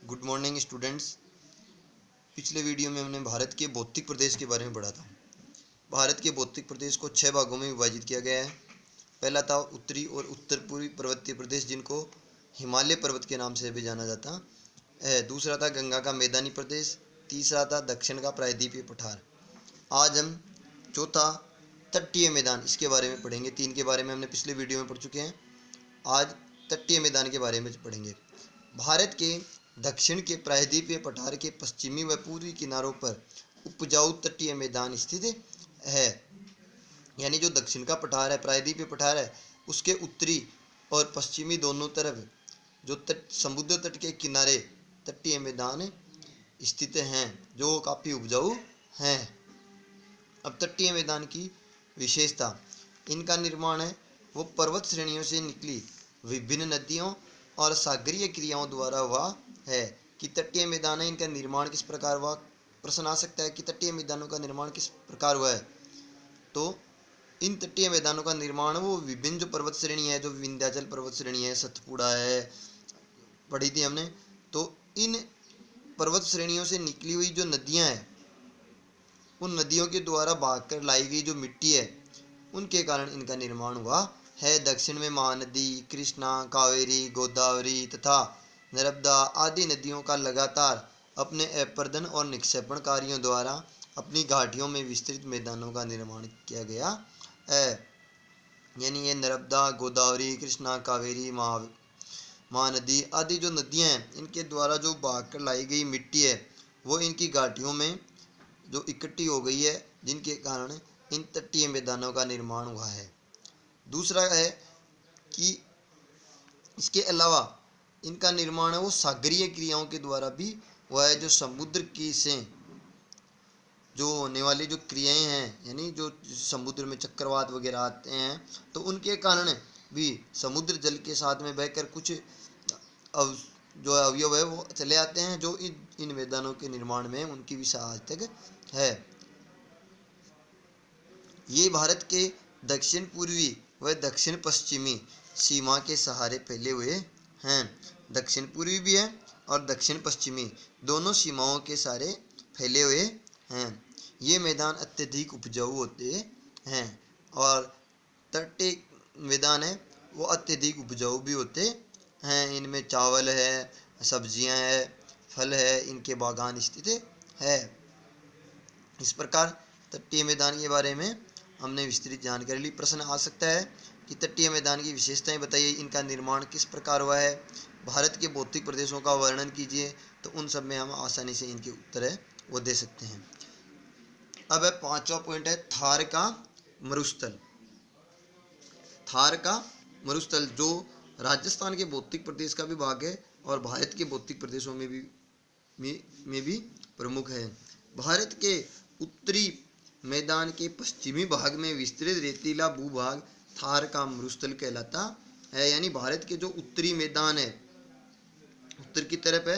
Good morning students. पिछले video में हमने भारत के भौतिक प्रदेश के बारे में पढ़ा था। भारत के भौतिक प्रदेश को 6 भागों में विभाजित किया गया है। पहला था उत्तरी और उत्तर पूर्वी पर्वतीय प्रदेश, जिनको हिमालय पर्वत के नाम से भी जाना जाता है। दूसरा था गंगा का मैदानी प्रदेश। तीसरा था दक्षिण का प्रायद्वीपीय पठार। आज हम चौथा तटीय मैदान, इसके बारे में पढ़ेंगे। 3 के बारे में हमने पिछले वीडियो में पढ़ चुके हैं। आज तटीय मैदान के बारे में पढ़ेंगे। भारत के दक्षिण के प्रायद्वीपीय पठार के पश्चिमी व पूर्वी किनारों पर उपजाऊ तटीय मैदान स्थित है। यानी जो दक्षिण का पठार है, प्रायद्वीपीय पठार है, उसके उत्तरी और पश्चिमी दोनों तरफ जो समुद्र तट के किनारे तटीय मैदान स्थित हैं, जो काफ़ी उपजाऊ हैं। अब तटीय मैदान की विशेषता, इनका निर्माण है वो पर्वत श्रेणियों से निकली विभिन्न नदियों और सागरीय क्रियाओं द्वारा हुआ है। कि तटीय मैदान है, इनका निर्माण किस प्रकार हुआ। प्रश्न आ सकता है कि तटीय मैदानों का निर्माण किस प्रकार हुआ है। तो इन तटीय मैदानों का निर्माण वो विभिन्न जो पर्वत श्रेणी है, जो विंध्याचल पर्वत श्रेणी है, सतपुड़ा है, पढ़ी थी हमने। तो इन पर्वत श्रेणियों से निकली हुई जो नदियां हैं, उन नदियों के द्वारा बहाकर लाई गई जो मिट्टी है, उनके कारण इनका निर्माण हुआ है। दक्षिण में महानदी कृष्णा, कावेरी, गोदावरी तथा नर्मदा आदि नदियों का लगातार अपने अपर्दन और निक्षेपण कार्यों द्वारा अपनी घाटियों में विस्तृत मैदानों का निर्माण किया गया है। यानी ये नर्मदा, गोदावरी, कृष्णा, कावेरी, महानदी आदि जो नदियां हैं, इनके द्वारा जो बहाकर लाई गई मिट्टी है, वो इनकी घाटियों में जो इकट्ठी हो गई है, जिनके कारण इन तटीय मैदानों का निर्माण हुआ है। दूसरा है कि इसके अलावा इनका निर्माण है वो सागरीय क्रियाओं के द्वारा भी हुआ है। जो समुद्र की से जो होने वाली जो क्रियाएं हैं, यानी जो समुद्र में चक्रवात वगैरह आते हैं, तो उनके कारण भी समुद्र जल के साथ में बहकर कुछ जो अवयव है वो चले आते हैं, जो इन मैदानों के निर्माण में उनकी भी सहायक है। ये भारत के दक्षिण पूर्वी व दक्षिण पश्चिमी सीमा के सहारे फैले हुए हैं। दक्षिण पूर्वी भी है और दक्षिण पश्चिमी दोनों सीमाओं के सहारे फैले हुए हैं। ये मैदान अत्यधिक उपजाऊ होते हैं और तटीय मैदान है वो अत्यधिक उपजाऊ भी होते हैं। इनमें चावल है, सब्जियां है, फल है, इनके बागान स्थित है। इस प्रकार तटीय मैदान के बारे में हमने विस्तृत जानकारी ली। प्रश्न आ सकता है कि तटीय मैदान की विशेषताएं बताइए, इनका निर्माण किस प्रकार हुआ है, भारत के भौतिक प्रदेशों का वर्णन कीजिए। तो उन सब में हम आसानी से इनके उत्तर है वो दे सकते हैं। अब है 5वां पॉइंट है थार का मरुस्थल। थार का मरुस्थल जो राजस्थान के भौतिक प्रदेश का भी भाग है और भारत के भौतिक प्रदेशों में भी प्रमुख है। भारत के उत्तरी मैदान के पश्चिमी भाग में विस्तृत रेतीला भूभाग थार का मरुस्थल कहलाता है। यानी भारत के जो उत्तरी मैदान है, उत्तर की तरफ है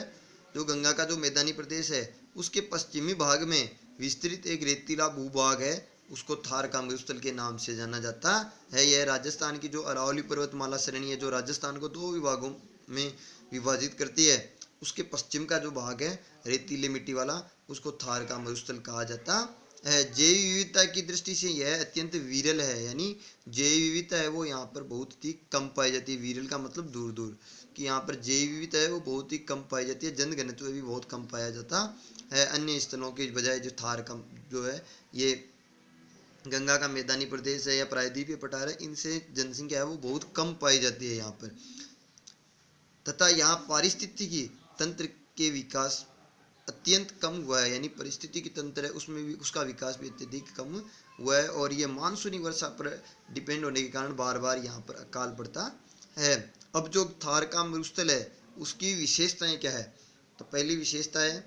जो गंगा का जो मैदानी प्रदेश है, उसके पश्चिमी भाग में विस्तृत एक रेतीला भूभाग है, उसको थार का मरुस्थल के नाम से जाना जाता है। यह राजस्थान की जो अरावली पर्वतमाला श्रेणी है, जो राजस्थान को 2 विभागों में विभाजित करती है, उसके पश्चिम का जो भाग है रेतीले मिट्टी वाला, उसको थार का मरुस्थल कहा जाता है। जैव विविधता की दृष्टि से यह अत्यंत विरल है। यानी जैव विविधता है वो यहाँ पर बहुत ही कम पाई जाती है। विरल का मतलब दूर दूर, कि यहाँ पर जैव विविधता है वो बहुत ही कम पाई जाती है। जनघनत्व भी बहुत कम पाया जाता है। अन्य स्थलों के बजाय जो थार का जो है, ये गंगा का मैदानी प्रदेश है या प्रायद्वीपीय पठार है, इनसे जनसंख्या है वो बहुत कम पाई जाती है यहाँ पर। तथा यहाँ पारिस्थितिकी तंत्र के विकास अत्यंत कम हुआ है। यानी पारिस्थितिकी तंत्र है उसमें भी उसका विकास भी अत्यधिक कम हुआ है। और ये मानसूनी वर्षा पर डिपेंड होने के कारण बार बार यहाँ पर अकाल पड़ता है। अब जो थार का मरुस्थल है उसकी विशेषताएं क्या है। तो पहली विशेषता है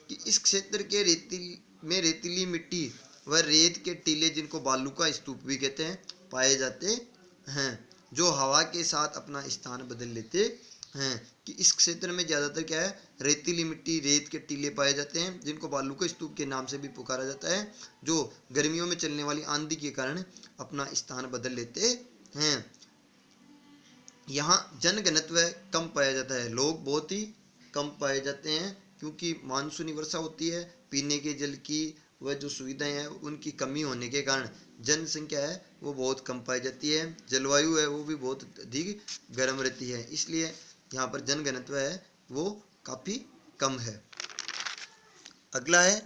कि इस क्षेत्र के रेतीली मिट्टी व रेत के टीले, जिनको बालू का स्तूप भी कहते हैं, पाए जाते हैं, जो हवा के साथ अपना स्थान बदल लेते हैं। कि इस क्षेत्र में ज़्यादातर क्या है, रेतीली मिट्टी, रेत के टीले पाए जाते हैं, जिनको बालू का स्तूप के नाम से भी पुकारा जाता है, जो गर्मियों में चलने वाली आंधी के कारण अपना स्थान बदल लेते हैं। यहाँ जनघनत्व कम पाया जाता है, लोग बहुत ही कम पाए जाते हैं, क्योंकि मानसूनी वर्षा होती है, पीने के जल की वह जो सुविधाएं हैं उनकी कमी होने के कारण जनसंख्या है वो बहुत कम पाई जाती है। जलवायु है वो भी बहुत अधिक गर्म रहती है, इसलिए यहाँ पर जनघनत्व है वो काफ़ी कम है। अगला है,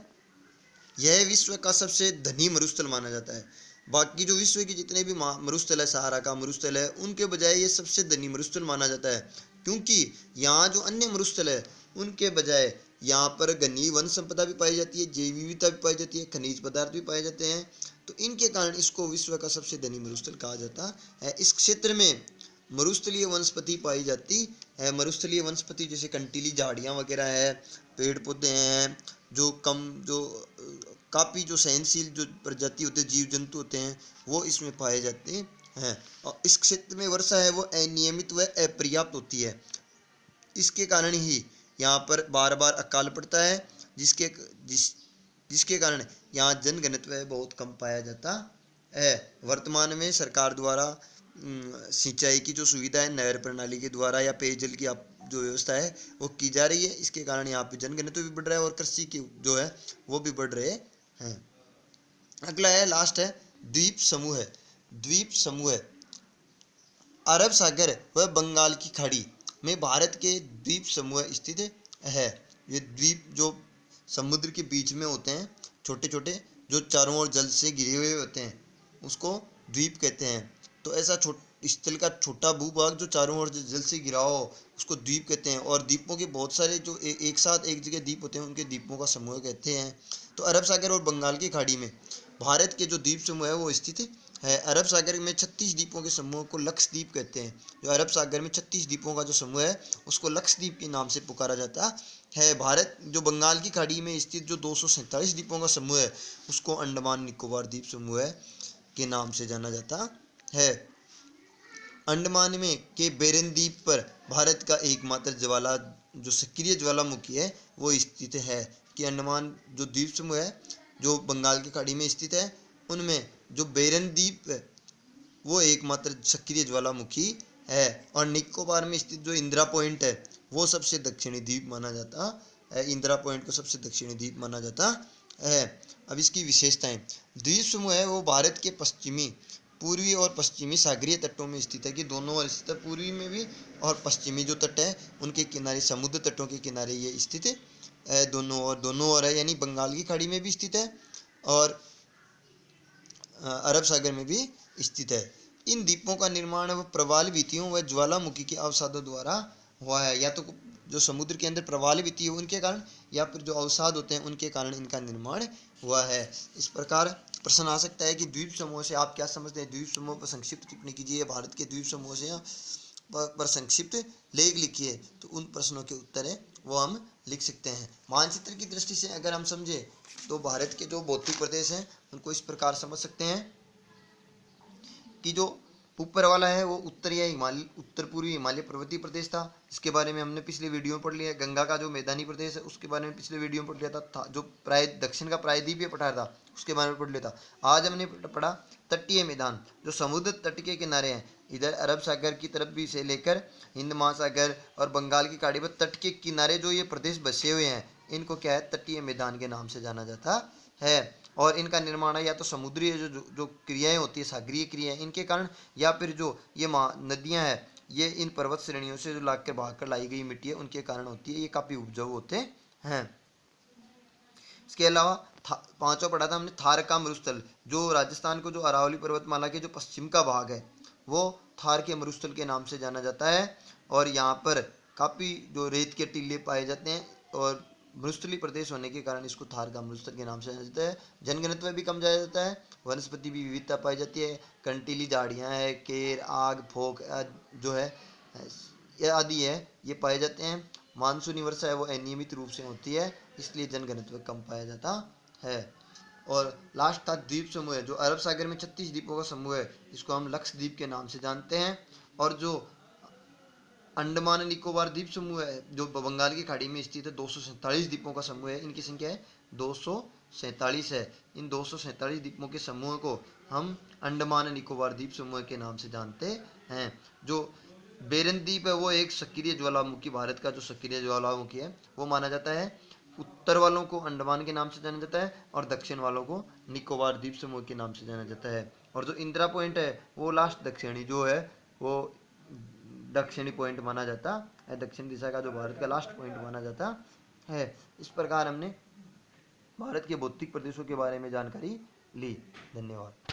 यह विश्व का सबसे धनी मरुस्थल माना जाता है। बाकी जो विश्व के जितने भी मरुस्थल है, सहारा का मरुस्थल है, उनके बजाय ये सबसे धनी मरुस्थल माना जाता है, क्योंकि यहाँ जो अन्य मरुस्थल है उनके बजाय यहाँ पर घनी वन संपदा भी पाई जाती है, जैव विविधता भी पाई जाती है, खनिज पदार्थ भी पाए जाते हैं। तो इनके कारण इसको विश्व का सबसे धनी मरुस्थल कहा जाता है। इस क्षेत्र में मरुस्थलीय वनस्पति पाई जाती है। मरुस्थलीय वनस्पति जैसे कंटीली झाड़ियाँ वगैरह है, पेड़ पौधे हैं, जो काफ़ी जो सहनशील जो प्रजाति होते हैं, जीव जंतु होते हैं, वो इसमें पाए जाते हैं। और इस क्षेत्र में वर्षा है वो अनियमित व अपर्याप्त होती है। इसके कारण ही यहाँ पर बार बार अकाल पड़ता है, जिसके कारण यहाँ जनघनत्व है बहुत कम पाया जाता है। वर्तमान में सरकार द्वारा सिंचाई की जो सुविधा है नहर प्रणाली के द्वारा या पेयजल की जो व्यवस्था है वो की जा रही है। इसके कारण यहाँ पे जनघनत्व भी बढ़ रहा है और कृषि की जो है वो भी बढ़ रहे हैं। अगला है, लास्ट है, द्वीप समूह है। द्वीप समूह अरब सागर व बंगाल की खाड़ी में भारत के द्वीप समूह स्थित है। ये द्वीप जो समुद्र के बीच में होते हैं, छोटे छोटे, जो चारों ओर जल से घिरे हुए होते हैं, उसको द्वीप कहते हैं। तो ऐसा स्थल का छोटा भूभाग जो चारों ओर जल से घिरा हो उसको द्वीप कहते हैं। और द्वीपों के बहुत सारे जो एक साथ एक जगह द्वीप होते हैं उनके द्वीपों का समूह कहते हैं। तो अरब सागर और बंगाल की खाड़ी में भारत के जो द्वीप समूह है वो स्थित है। अरब सागर में 36 द्वीपों के समूह को लक्षद्वीप कहते हैं। जो अरब सागर में 36 द्वीपों का जो समूह है उसको लक्षद्वीप के नाम से पुकारा जाता है। भारत जो बंगाल की खाड़ी में स्थित जो 247 द्वीपों का समूह है उसको अंडमान निकोबार द्वीप समूह के नाम से जाना जाता है। अंडमान में के बेरन द्वीप पर भारत का एकमात्र जो सक्रिय ज्वालामुखी है वो स्थित है। कि अंडमान जो द्वीप समूह है जो बंगाल की खाड़ी में स्थित है, उनमें जो बेरन द्वीप है वो एकमात्र सक्रिय ज्वालामुखी है। और निकोबार में स्थित जो इंदिरा पॉइंट है वो सबसे दक्षिणी द्वीप माना जाता है। इंदिरा पॉइंट को सबसे दक्षिणी द्वीप माना जाता है। अब इसकी विशेषताएं, द्वीप समूह है वो भारत के पूर्वी और पश्चिमी सागरीय तटों में स्थित है। कि दोनों ओर स्थित है, पूर्वी में भी और पश्चिमी जो तट है उनके किनारे, समुद्र तटों के किनारे ये स्थित है। दोनों ओर है, यानी बंगाल की खाड़ी में भी स्थित है और अरब सागर में भी स्थित है। इन द्वीपों का निर्माण प्रवाल भित्तियों व ज्वालामुखी के अवसादों द्वारा हुआ है। या तो जो समुद्र के अंदर प्रवाल भित्ति है उनके कारण, या फिर जो अवसाद होते हैं उनके कारण इनका निर्माण हुआ है। इस प्रकार प्रश्न आ सकता है कि द्वीप समूह से आप क्या समझते हैं। द्वीप समूह पर संक्षिप्त टिप्पणी कीजिए। भारत के द्वीप समूह से पर संक्षिप्त लेख लिखिए। तो उन प्रश्नों के उत्तर है वो हम लिख सकते हैं। मानचित्र की दृष्टि से अगर हम समझे तो भारत के जो भौतिक प्रदेश हैं उनको इस प्रकार समझ सकते हैं कि जो ऊपर वाला है वो उत्तर पूर्वी हिमालय पर्वतीय प्रदेश था, इसके बारे में हमने पिछले वीडियो में पढ़ लिया। गंगा का जो मैदानी प्रदेश है उसके बारे में पिछले वीडियो में पढ़ लिया था। जो दक्षिण का प्रायद्वीपीय पठार था उसके बारे में पढ़ लिया था। आज हमने पढ़ा तटीय मैदान जो समुद्र तट के किनारे हैं, इधर अरब सागर की तरफ भी से लेकर हिंद महासागर और बंगाल की खाड़ी पर तट के किनारे जो ये प्रदेश बसे हुए हैं इनको क्या है, तटीय मैदान के नाम से जाना जाता है। और इनका निर्माण है या तो समुद्री जो क्रियाएं होती है, सागरीय क्रियाएं, इनके कारण, या फिर जो ये नदियां हैं ये इन पर्वत श्रेणियों से जो लाकर बहाकर लाई गई मिट्टी है उनके कारण होती है। ये काफ़ी उपजाऊ होते हैं। इसके अलावा पांचवा पढ़ा था हमने थार का मरुस्थल, जो राजस्थान को जो अरावली पर्वतमाला के जो पश्चिम का भाग है वो थार के मरुस्थल के नाम से जाना जाता है। और यहाँ पर काफ़ी जो रेत के टीले पाए जाते हैं और मरुस्थलीय प्रदेश होने के कारण इसको थार का मरुस्थल के नाम से जाना जाता है। जनघनत्व भी कम जाया जाता है, वनस्पति भी विविधता पाई जाती है। कंटीली झाड़ियाँ है, केर, आग, फोक जो है ये आदि है ये पाए जाते हैं। मानसूनी वर्षा है वो अनियमित रूप से होती है, इसलिए जनघनत्व कम पाया जाता है। और लास्ट था द्वीप समूह है, जो अरब सागर में 36 द्वीपों का समूह है, इसको हम लक्षद्वीप के नाम से जानते हैं। और जो अंडमान निकोबार द्वीप समूह है जो बंगाल की खाड़ी में स्थित है, 247 द्वीपों का समूह है। इनकी संख्या है 247 है। इन 247 द्वीपों के समूह को हम अंडमान निकोबार द्वीप समूह के नाम से जानते हैं। जो बेरन द्वीप है वो एक सक्रिय ज्वालामुखी, भारत का जो सक्रिय ज्वालामुखी है वो माना जाता है। उत्तर वालों को अंडमान के नाम से जाना जाता है और दक्षिण वालों को निकोबार द्वीप समूह के नाम से जाना जाता है। और जो इंदिरा पॉइंट है वो लास्ट दक्षिणी जो है वो दक्षिणी पॉइंट माना जाता है, दक्षिण दिशा का जो भारत का लास्ट पॉइंट माना जाता है। इस प्रकार हमने भारत के भौतिक प्रदेशों के बारे में जानकारी ली। धन्यवाद।